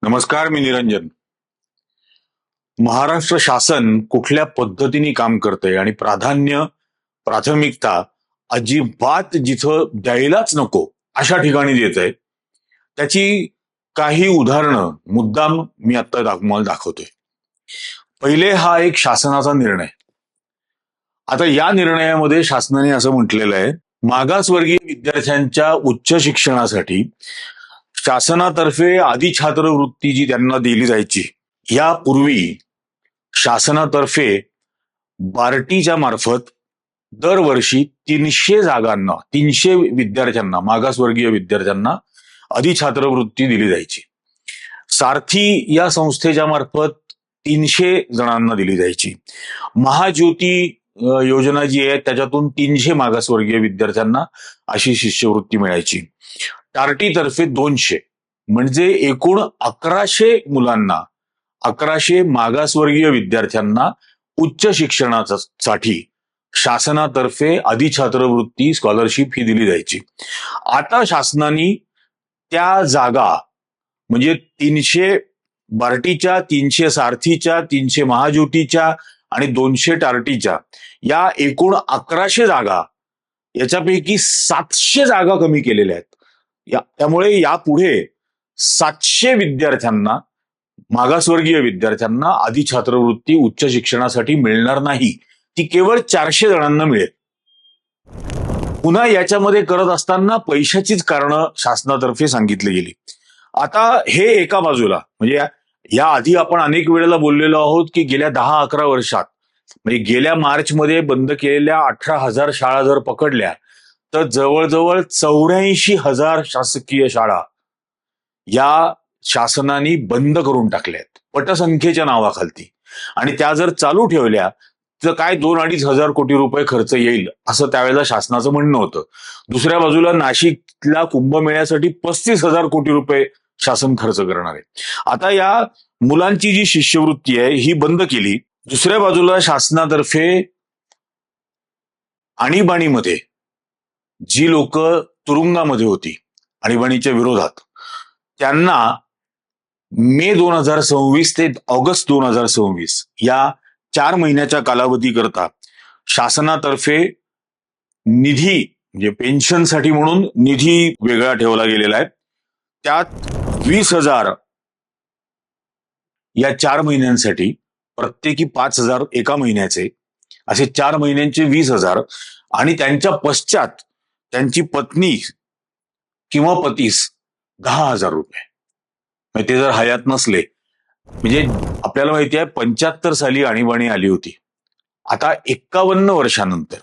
नमस्कार, मी निरंजन. महाराष्ट्र शासन कुठल्या पद्धतीने काम करतंय आणि प्राथमिकता अजिबात जिथं द्यायलाच नको अशा ठिकाणी देतंय, त्याची काही उदाहरणं मुद्दाम मी आता तुम्हाला दाखवतोय. पहिले, हा एक शासनाचा निर्णय. आता या निर्णयामध्ये शासनाने असं म्हटलेलं आहे, मागासवर्गीय विद्यार्थ्यांच्या उच्च शिक्षणासाठी शासनातर्फे आदी छात्रवृत्ती जी त्यांना दिली जायची, यापूर्वी शासनातर्फे बार्टीच्या मार्फत दरवर्षी 300 विद्यार्थ्यांना, मागासवर्गीय विद्यार्थ्यांना अधिछात्रवृत्ती दिली जायची. सारथी या संस्थेच्या मार्फत 300 जणांना दिली जायची. महाज्योती योजना जी आहे त्याच्यातून 300 मागासवर्गीय विद्यार्थ्यांना अशी शिष्यवृत्ती मिळायची. टार्टीतर्फे 200, म्हणजे एकूण 1100 मुलांना, 1100 मागासवर्गीय विद्यार्थ्यांना उच्च शिक्षणासाठी शासनातर्फे अधिछात्रवृत्ती, स्कॉलरशिप ही दिली जायची. आता शासनाने त्या जागा, म्हणजे 300 बार्टीच्या, 300 सारथीच्या, 300 महाज्योतीच्या आणि 200 टार्टीच्या, या एकूण 1100 जागा, याच्यापैकी 700 जागा कमी केलेल्या आहेत. त्यामुळे यापुढे 700 विद्यार्थ्यांना, मागासवर्गीय विद्यार्थ्यांना अधिछात्रवृत्ती उच्च शिक्षणासाठी मिळणार नाही, ती केवळ 400 जणांना मिळेल. पुन्हा याच्यामध्ये करत असताना पैशाचीच कारणं शासनातर्फे सांगितली गेली. आता हे एका बाजूला, म्हणजे या आधी आपण अनेक वेळेला बोललेलो आहोत की गेल्या 10-11 वर्षात, म्हणजे गेल्या मार्चमध्ये बंद केलेल्या 18,000 शाळा जर पकडल्या तर जवळजवळ 84,000 शासकीय शाळा या शासनाने बंद करून टाकल्यात पटसंख्येच्या नावाखालती. आणि त्या जर चालू ठेवल्या तर काय 2-2.5 हजार कोटी रुपये खर्च येईल, असं त्यावेळेला शासनाचं म्हणणं होतं. दुसऱ्या बाजूला नाशिकला कुंभमेळ्यासाठी 35,000 कोटी रुपये शासन खर्च करणार आहे. आता या मुलांची जी शिष्यवृत्ती आहे ही बंद केली. दुसऱ्या बाजूला शासनातर्फे आणीबाणीमध्ये जी लोक तुरुंगामध्ये होती आणीबाणीच्या विरोधात, त्यांना मे 2026 ते ऑगस्ट 2026 या 4 महिन्याच्या कालावधीकरता शासनातर्फे निधी, म्हणजे पेन्शनसाठी म्हणून निधी वेगळा ठेवला गेलेला आहे. त्यात 20,000 या 4 महिन्यांसाठी, प्रत्येकी 5,000 एका महिन्याचे, असे 4 महिन्यांचे 20,000, आणि त्यांच्या पश्चात त्यांची पत्नी किंवा पतीस 10,000 रुपये. ते जर हयात नसले, म्हणजे आपल्याला माहिती आहे 75 साली आणीबाणी आली होती. आता 51 वर्षानंतर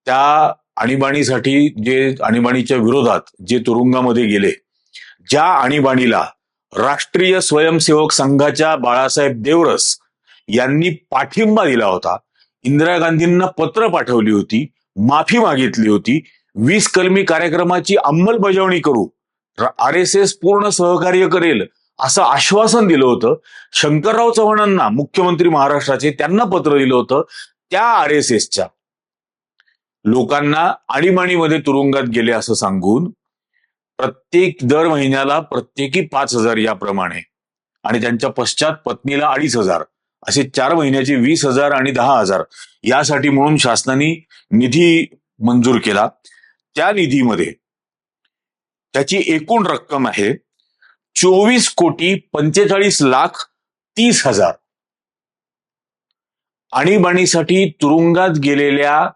त्या आणीबाणीसाठी, जे आणीबाणीच्या विरोधात जे तुरुंगामध्ये गेले, ज्या आणीबाणीला राष्ट्रीय स्वयंसेवक संघाच्या बाळासाहेब देवरस यांनी पाठिंबा दिला होता, इंदिरा गांधींना पत्र पाठवली होती, माफी मागितली होती, 20 कलमी कार्यक्रमाची अंमलबजावणी करू, RSS पूर्ण सहकार्य करेल असं आश्वासन दिलं होतं. शंकरराव चव्हाणांना, मुख्यमंत्री महाराष्ट्राचे, त्यांना पत्र दिलं होतं. त्या RSSच्या लोकांना आणीबाणीमध्ये तुरुंगात गेले असं सांगून दर महिन्याला प्रत्येकी 5,000 याप्रमाणे, आणि त्यांच्या पश्चात पत्नीला 2,500, असे 4 महिन्याचे 20,000 आणि 10,000 यासाठी म्हणून शासनाने निधी मंजूर केला. त्या निधीमध्ये त्याची एकूण रक्कम आहे 24,45,30,000. आणीबाणीसाठी तुरुंगात गेलेल्या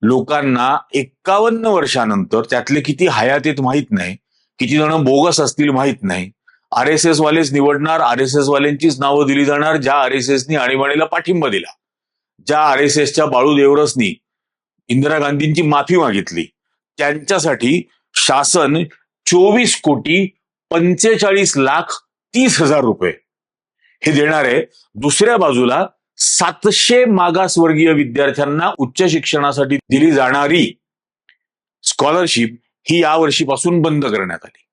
लोकांना 51 वर्षानंतर, त्यातले किती हयात आहेत माहीत नाही, किती जण बोगस असतील माहीत नाही, RSS वालेच निवडणार, RSS वाल्यांचीच नावं दिली जाणार, ज्या RSSनी आणीबाणीला पाठिंबा दिला, ज्या RSSच्या बाळू देवरसनी इंदिरा गांधींची माफी मागितली, त्यांच्यासाठी शासन 24,45,30,000 रुपये हे देणार आहे. दुसऱ्या बाजूला 700 मागासवर्गीय विद्यार्थ्यांना उच्च शिक्षणासाठी दिली जाणारी स्कॉलरशिप ही या वर्षीपासून बंद करण्यात आली.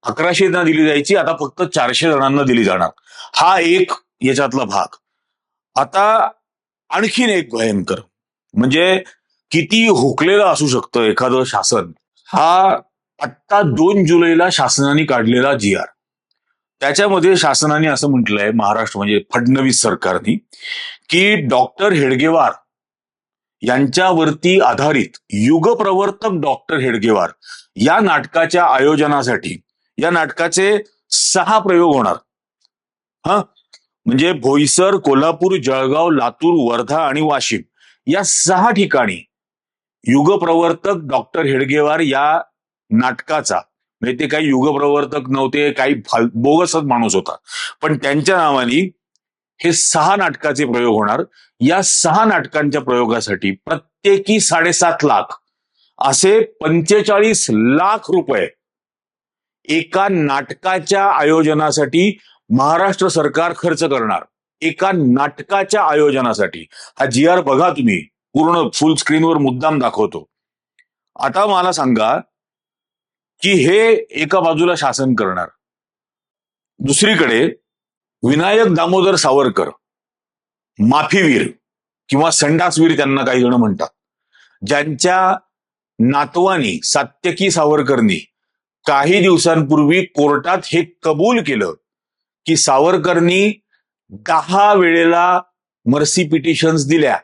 1100 ना दिली जायची, आता फक्त 400 जणांना दिली जाणार. हा एक याच्यातला भाग. आता आणखीन एक भयंकर, म्हणजे किती हुकलेलं असू शकतं एखादं शासन, हा आत्ता 2 जुलैला शासनाने काढलेला GR. त्याच्यामध्ये शासनाने असं म्हटलंय, महाराष्ट्र म्हणजे फडणवीस सरकारने, की डॉक्टर हेडगेवार यांच्यावरती आधारित युगप्रवर्तक डॉक्टर हेडगेवार या नाटकाच्या आयोजनासाठी या नाटकाचे 6 प्रयोग होणार. म्हणजे भोईसर, कोल्हापूर, जळगाव, लातूर, वर्धा आणि वाशिम या 6 ठिकाणी युगप्रवर्तक डॉक्टर हेडगेवार या नाटकाचा, म्हणजे ते काही युगप्रवर्तक नव्हते, काही बोगसच माणूस होता, पण त्यांच्या नावाने हे 6 नाटकाचे प्रयोग होणार. या 6 नाटकांच्या प्रयोगासाठी प्रत्येकी 7.5 लाख असे 45 लाख रुपये एका नाटकाच्या आयोजनासाठी महाराष्ट्र सरकार खर्च करणार. एका नाटकाच्या आयोजनासाठी. हा GR बघा तुम्ही, पूर्ण फुल स्क्रीनवर मुद्दाम दाखवतो. आता मला सांगा की हे एका बाजूला शासन करणार, दुसरीकडे विनायक दामोदर सावरकर, माफीवीर किंवा संडासवीर त्यांना काही जण म्हणतात, ज्यांच्या नातवानी सात्यकी सावरकरनी काही दिवसांपूर्वी कोर्टात हे कबूल केलं की सावरकरनी 10 वेळेला मर्सी पिटिशन्स दिल्या.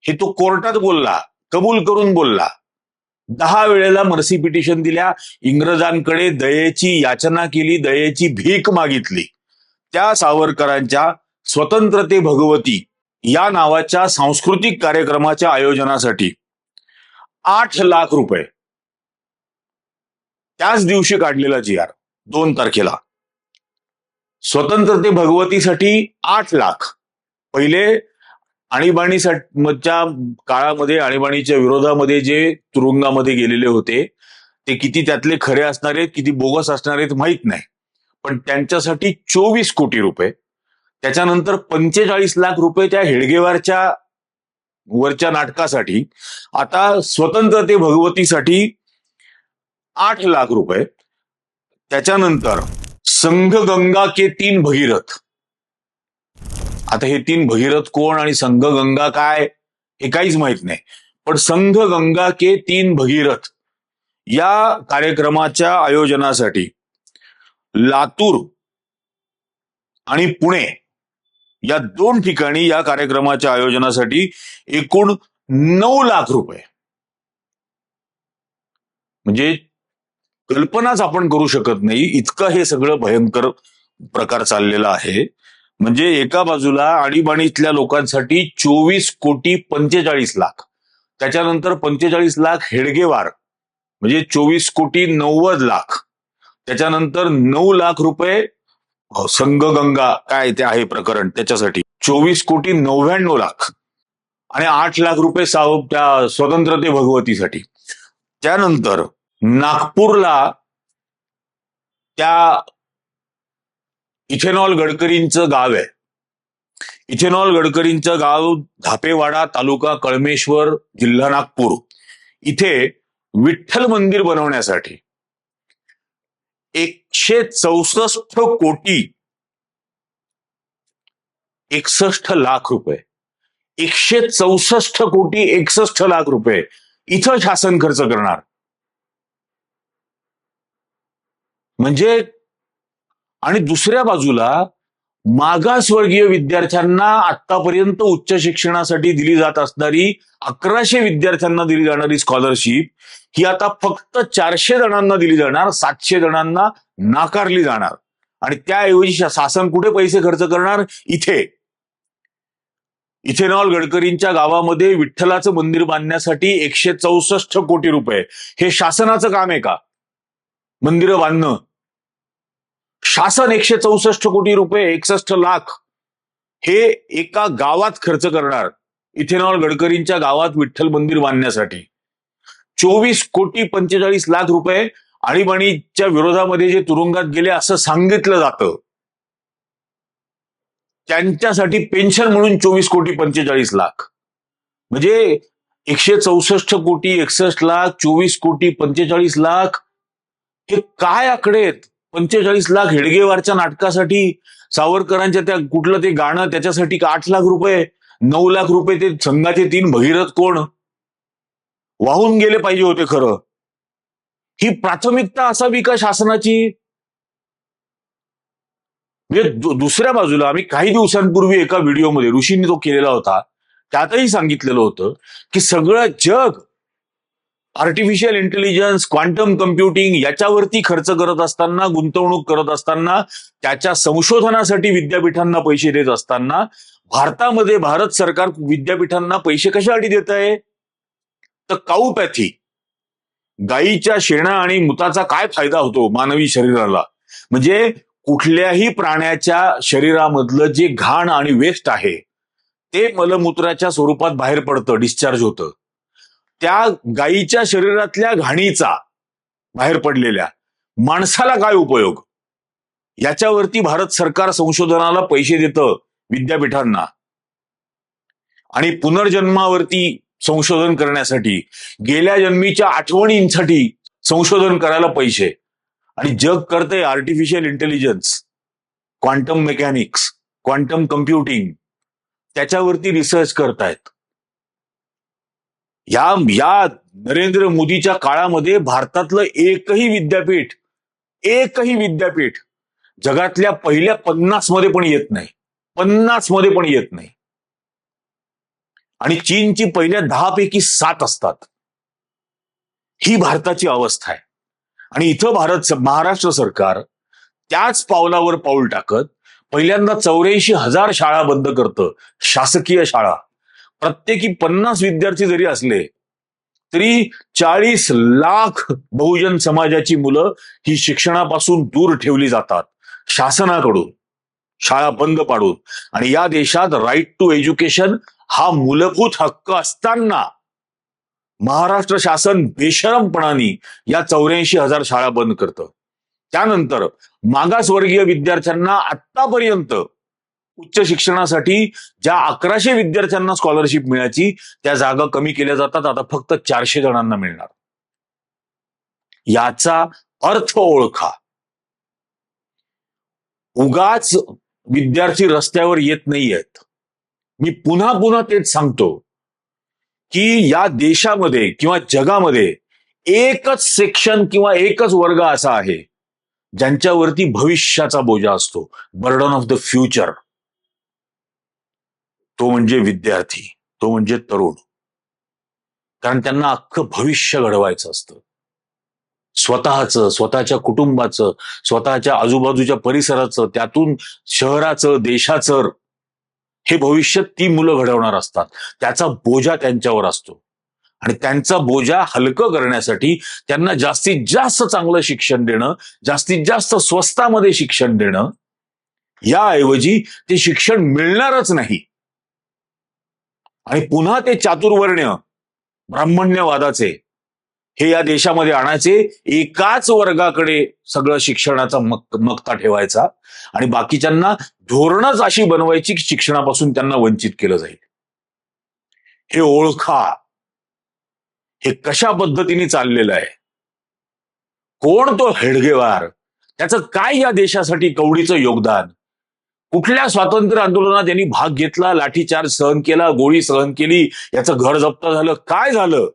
हे तो कोर्टात बोलला, कबूल करून बोलला. 10 वेळेला मर्सी पिटिशन दिल्या, इंग्रजांकडे दयेची याचना केली, दयेची भीक मागितली. त्या सावरकरांच्या स्वतंत्रते भगवती या नावाच्या सांस्कृतिक कार्यक्रमाच्या आयोजनासाठी 8 लाख रुपये त्याच दिवशी काढलेला GR 2 तारखेला. स्वतंत्रते भगवतीसाठी 8 लाख. पहिले आणीबाणीच्या काळामध्ये, आणीबाणीच्या विरोधामध्ये जे तुरुंगामध्ये गेलेले होते ते किती त्यातले खरे असणार आहेत, किती बोगस असणार आहेत माहित नाही, पण त्यांच्यासाठी 24 कोटी रुपये. त्याच्यानंतर 45 लाख रुपये त्या हेडगेवारच्या वरच्या नाटकासाठी. आता स्वतंत्रते भगवतीसाठी 8 लाख रुपये. त्याच्यानंतर संघ गंगा के 3 भगीरथ. आता हे 3 भगीरथ कोण आणि संघ गंगा काय हे काहीच माहित नाही, पण संघ गंगा के 3 भगीरथ या कार्यक्रमाच्या आयोजनासाठी लातूर आणि पुणे या 2 ठिकाणी या कार्यक्रमाच्या आयोजनासाठी एकूण 9 लाख रुपये. म्हणजे कल्पनाच आपण करू शकत नाही इतकं हे सगळं भयंकर प्रकार चाललेला आहे. म्हणजे एका बाजूला आणीबाणीतल्या लोकांसाठी 24 कोटी 45 लाख, त्याच्यानंतर 45 लाख हेडगेवार म्हणजे 24 कोटी 90 लाख, त्याच्यानंतर 9 लाख रुपये संघगंगा काय ते आहे प्रकरण त्याच्यासाठी 24 कोटी 99 लाख आणि 8 लाख रुपये त्या स्वतंत्रते भगवतीसाठी. त्यानंतर नागपूरला त्या इथेनॉल गडकरींचं गाव आहे. इथेनॉल गडकरींचं गाव धापेवाडा, तालुका कळमेश्वर, जिल्हा नागपूर. इथे विठ्ठल मंदिर बनवण्यासाठी 164 कोटी 61 लाख रुपये, 164 कोटी 61 लाख रुपये इथं शासन खर्च करणार. म्हणजे आणि दुसऱ्या बाजूला मागासवर्गीय विद्यार्थ्यांना आतापर्यंत उच्च शिक्षणासाठी दिली जात असणारी 1100 विद्यार्थ्यांना दिली जाणारी स्कॉलरशिप ही आता फक्त 400 जणांना दिली जाणार, 700 जणांना नाकारली जाणार. आणि त्याऐवजी शासन कुठे पैसे खर्च करणार? इथे इथेनॉल गडकरींच्या गावामध्ये विठ्ठलाचं मंदिर बांधण्यासाठी 164 कोटी रुपये. हे शासनाचं काम आहे का मंदिरं बांधणं? शासन 164 कोटी रुपये 61 लाख हे एका गावात खर्च करणार, इथेनॉल गडकरींच्या गावात विठ्ठल मंदिर बांधण्यासाठी. 24 कोटी 45 लाख रुपये आणीबाणीच्या विरोधामध्ये जे तुरुंगात गेले असं सांगितलं जातं त्यांच्यासाठी पेन्शन म्हणून 24 कोटी 45 लाख. म्हणजे 164 कोटी 61 लाख, 24 कोटी 45 लाख हे काय आकडे आहेत? 45 लाख हेडगेवारच्या नाटकासाठी, सावरकरांच्या त्या कुठलं ते गाणं त्याच्यासाठी 8 लाख रुपये, 9 लाख रुपये ते संघाचे 3 भगीरथ कोण वाहून गेले पाहिजे होते. खरं ही प्राथमिकता असावी का शासनाची? म्हणजे दुसऱ्या बाजूला आम्ही काही दिवसांपूर्वी एका व्हिडिओमध्ये ऋषींनी तो केलेला होता, त्यातही सांगितलेलं होतं की सगळं जग आर्टिफिशियल इंटेलिजन्स, क्वांटम कम्प्युटिंग याच्यावरती खर्च करत असताना, गुंतवणूक करत असताना, त्याच्या संशोधनासाठी विद्यापीठांना पैसे देत असताना, भारतामध्ये भारत सरकार विद्यापीठांना पैसे कशासाठी देत आहे? तर काऊपॅथी, गायीच्या शेणा आणि मुताचा काय फायदा होतो मानवी शरीराला, म्हणजे कुठल्याही प्राण्याच्या शरीरामधलं जे घाण आणि वेस्ट आहे ते मलमूत्राच्या स्वरूपात बाहेर पडतं, डिस्चार्ज होतं. त्या गायीच्या शरीरातल्या घाणीचा बाहेर पडलेल्या माणसाला काय उपयोग, याच्यावरती भारत सरकार संशोधनाला पैसे देतं विद्यापीठांना. आणि पुनर्जन्मावरती संशोधन करण्यासाठी, गेल्या जन्मीच्या आठवणींसाठी संशोधन करायला पैसे. आणि जग करतंय artificial intelligence, quantum mechanics, quantum computing, त्याच्यावरती रिसर्च करतायत. या नरेंद्र मोदीच्या काळामध्ये भारतातलं एकही विद्यापीठ जगातल्या पहिल्या 50 मध्ये पण येत नाही. 50 मध्ये पण येत नाही. आणि चीनची पहिल्या 10 पैकी 7 असतात. ही भारताची अवस्था आहे. आणि इथं महाराष्ट्र सरकार त्याच पावलावर पाऊल टाकत पहिल्यांदा 84,000 शाळा बंद करतं, शासकीय शाळा. प्रत्येकी 50 विद्यार्थी जरी असले तरी 40 लाख बहुजन समाजाची मुलं ही शिक्षणापासून दूर ठेवली जातात शासनाकडून, शाळा बंद पाडून. आणि या देशात राईट टू एज्युकेशन हा मूलभूत हक्क असताना महाराष्ट्र शासन बेशरमपणाने या 84,000 शाळा बंद करतं. त्यानंतर मागासवर्गीय विद्यार्थ्यांना आतापर्यंत उच्च शिक्षणासाठी ज्या 1100 विद्यार्थ्यांना स्कॉलरशिप मिळायची त्या जागा कमी केल्या जातात, आता फक्त 400 जणांना मिळणार. याचा अर्थ ओळखा. उगाच विद्यार्थी रस्त्यावर येत नाहीयेत. मी पुन्हा पुन्हा तेच सांगतो की या देशामध्ये किंवा जगामध्ये एकच सेक्शन किंवा एकच वर्ग असा आहे ज्यांच्यावरती भविष्याचा बोजा असतो, बर्डन ऑफ द फ्युचर. तो म्हणजे विद्यार्थी, तो म्हणजे तरुण. कारण त्यांना अख्खं भविष्य घडवायचं असतं. स्वतःचं, स्वतःच्या कुटुंबाचं, स्वतःच्या आजूबाजूच्या परिसराचं, त्यातून शहराचं, देशाचं हे भविष्य ती मुलं घडवणार असतात. त्याचा बोजा त्यांच्यावर असतो. आणि त्यांचा बोजा हलकं करण्यासाठी त्यांना जास्तीत जास्त चांगलं शिक्षण देणं, जास्तीत जास्त स्वस्तामध्ये शिक्षण देणं, याऐवजी ते शिक्षण मिळणारच नाही आणि पुन्हा ते चातुर्वर्ण्य ब्राह्मण्यवादाचे हे या देशामध्ये आणायचे, एकाच वर्गाकडे सगळं शिक्षणाचा मक्ता ठेवायचा आणि बाकीच्यांना धोरणच अशी बनवायची की शिक्षणापासून त्यांना वंचित केलं जाईल. हे ओळखा. हे कशा पद्धतीने चाललेलं आहे. कोण तो हेडगेवार, त्याचं काय या देशासाठी कवडीचं योगदान, कुठल्या स्वातंत्र्य आंदोलनात त्यांनी भाग घेतला, लाठीचार्ज सहन केला, गोळी सहन केली, याचं घर जप्त झालं, काय झालं.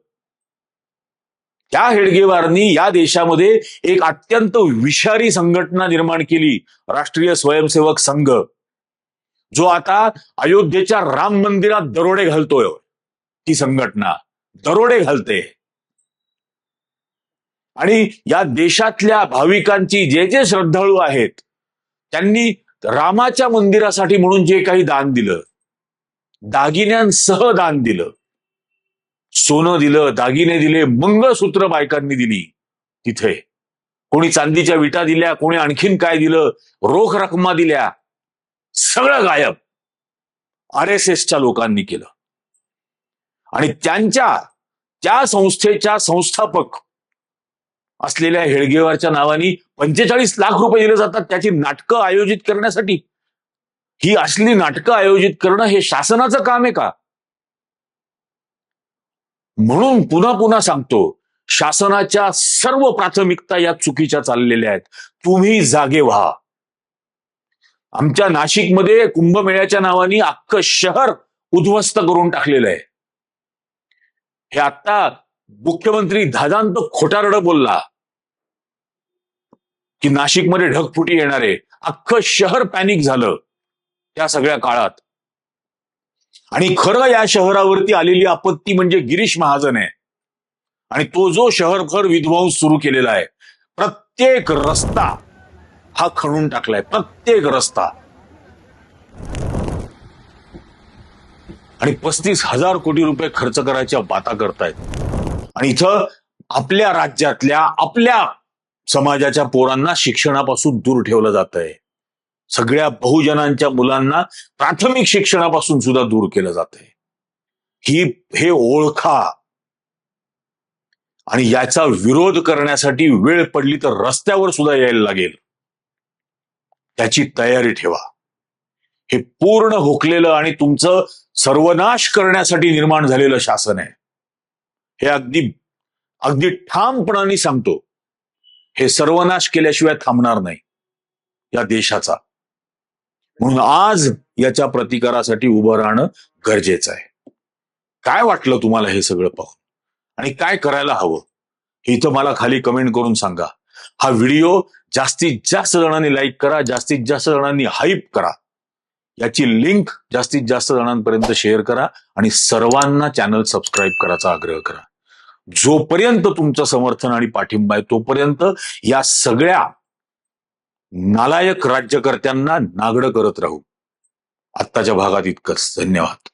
त्या हेडगेवारनी या देशामध्ये एक अत्यंत विषारी संघटना निर्माण केली, राष्ट्रीय स्वयंसेवक संघ, जो आता अयोध्येच्या राम मंदिरात दरोडे घालतोय. ती संघटना दरोडे घालते आणि या देशातल्या भाविकांची जे जे श्रद्धाळू आहेत त्यांनी रामाच्या मंदिरासाठी म्हणून जे काही दान दिलं, दागिन्यांसह दान दिलं, सोनं दिलं, दागिने दिले, मंगळसूत्र बायकांनी दिली. तिथे कोणी चांदीच्या विटा दिल्या, कोणी आणखीन काय दिलं, रोख रक्कमा दिल्या, सगळं गायब RSSच्या लोकांनी केलं. आणि त्या संस्थेच्या संस्थापक असलेल्या हेडगेवारच्या नावाने 45 लाख रुपये दिले जातात त्याची नाटकं आयोजित करण्यासाठी. ही असली नाटकं आयोजित करणं हे शासनाचं काम आहे का? म्हणून पुन्हा पुन्हा सांगतो, शासनाच्या सर्व प्राथमिकता या चुकीच्या चाललेल्या आहेत. तुम्ही जागे व्हा. आमच्या नाशिकमध्ये कुंभमेळ्याच्या नावाने अख्खं शहर उद्ध्वस्त करून टाकलेलं आहे. हे आता मुख्यमंत्री दादांत खोटारडं बोलला की नाशिकमध्ये ढगफुटी येणार आहे. अख्खं शहर पॅनिक झालं त्या सगळ्या काळात. आणि खरं या शहरावरती आलेली आपत्ती म्हणजे गिरीश महाजन आहे. आणि तो जो शहरभर विध्वंस सुरू केलेला आहे, प्रत्येक रस्ता हा खणून टाकलाय, प्रत्येक रस्ता. आणि 35,000 कोटी रुपये खर्च करायच्या बाता करतायत. आणि इथं आपल्या राज्यातल्या आपल्या समाजाच्या पोरांना शिक्षणापासून दूर ठेवलं जात आहे. सगळ्या बहुजनांच्या मुलांना प्राथमिक शिक्षणापासून सुद्धा दूर केलं जात आहे. हे ओळखा आणि याचा विरोध करण्यासाठी वेळ पडली तर रस्त्यावर सुद्धा यायला लागेल, त्याची तयारी ठेवा. हे पूर्ण हुकलेलं आणि तुमचं सर्वनाश करण्यासाठी निर्माण झालेलं शासन आहे. हे अगदी ठामपणाने सांगतो, हे सर्वनाश केल्याशिवाय थांबणार नाही या देशाचा. म्हणून आज याच्या प्रतिकारासाठी उभं राहणं गरजेचं आहे. काय वाटलं तुम्हाला हे सगळं पाहून आणि काय करायला हवं हे इथं मला खाली कमेंट करून सांगा. हा व्हिडिओ जास्तीत जास्त जणांनी लाईक करा, जास्तीत जास्त जणांनी हाईप करा, याची लिंक जास्तीत जास्त जणांपर्यंत शेअर करा आणि सर्वांना चॅनल सबस्क्राईब करायचा आग्रह करा. जोपर्यंत तुमचं समर्थन आणि पाठिंबा आहे तोपर्यंत या सगळ्या नालायक राज्यकर्त्यांना नागडं करत राहू. आत्ताच्या भागात इतकंच. धन्यवाद.